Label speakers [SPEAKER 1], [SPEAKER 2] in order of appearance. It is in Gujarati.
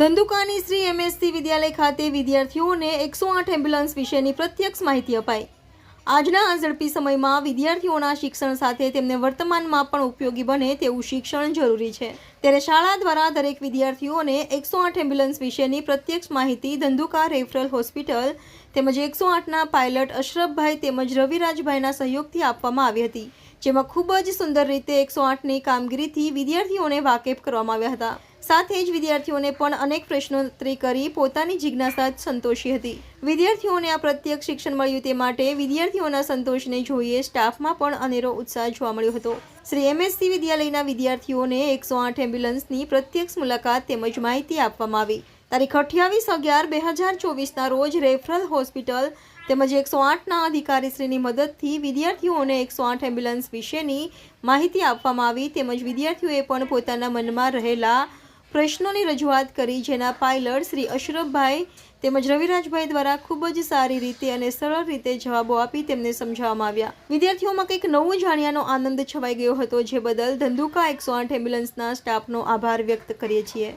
[SPEAKER 1] ધંધુકાની શ્રી એમએસસી વિદ્યાલય ખાતે વિદ્યાર્થીઓને 108 એમ્બ્યુલન્સ વિશેની પ્રત્યક્ષ માહિતી અપાઈ। આજના આ ઝડપી સમયમાં વિદ્યાર્થીઓના શિક્ષણ સાથે તેમને વર્તમાનમાં પણ ઉપયોગી બને તેવું શિક્ષણ જરૂરી છે, ત્યારે શાળા દ્વારા દરેક વિદ્યાર્થીઓને 108 એમ્બ્યુલન્સ વિશેની પ્રત્યક્ષ માહિતી ધંધુકા રેફરલ હોસ્પિટલ તેમજ 108ના પાયલટ અશરફભાઈ તેમજ રવિરાજભાઈના સહયોગથી આપવામાં આવી હતી, જેમાં ખૂબ જ સુંદર રીતે 108ની કામગીરીથી વિદ્યાર્થીઓને વાકેફ કરવામાં આવ્યા હતા। સાથે જ વિદ્યાર્થીઓને પણ અનેક પ્રશ્નોત્તરી કરી પોતાની જિજ્ઞાસા સંતોષી હતી। વિદ્યાર્થીઓને આ પ્રત્યક્ષ શિક્ષણ મળ્યું તે માટે વિદ્યાર્થીઓના સંતોષને જોઈએ સ્ટાફમાં પણ અનેરો ઉત્સાહ જોવા મળ્યો હતો। શ્રી એમએસસી વિદ્યાલયના વિદ્યાર્થીઓને 108 એમ્બ્યુલન્સની પ્રત્યક્ષ મુલાકાત તેમજ માહિતી આપવામાં આવી। તારીખ 28/11/2024ના રોજ રેફરલ હોસ્પિટલ તેમજ 108ના અધિકારીશ્રીની મદદથી વિદ્યાર્થીઓને 108 એમ્બ્યુલન્સ વિશેની માહિતી આપવામાં આવી તેમજ વિદ્યાર્થીઓએ પણ પોતાના મનમાં રહેલા પ્રશ્નોની રજૂઆત કરી, જેના પાયલટ શ્રી અશરફભાઈ તેમજ રવિરાજભાઈ દ્વારા ખૂબ જ સારી રીતે અને સરળ રીતે જવાબો આપી તેમને સમજાવવામાં આવ્યા। વિદ્યાર્થીઓમાં કંઈક નવું જાણ્યાનો આનંદ છવાઈ ગયો હતો, જે બદલ ધંધુકા 108 એમ્બ્યુલન્સના સ્ટાફનો આભાર વ્યક્ત કરીએ છીએ।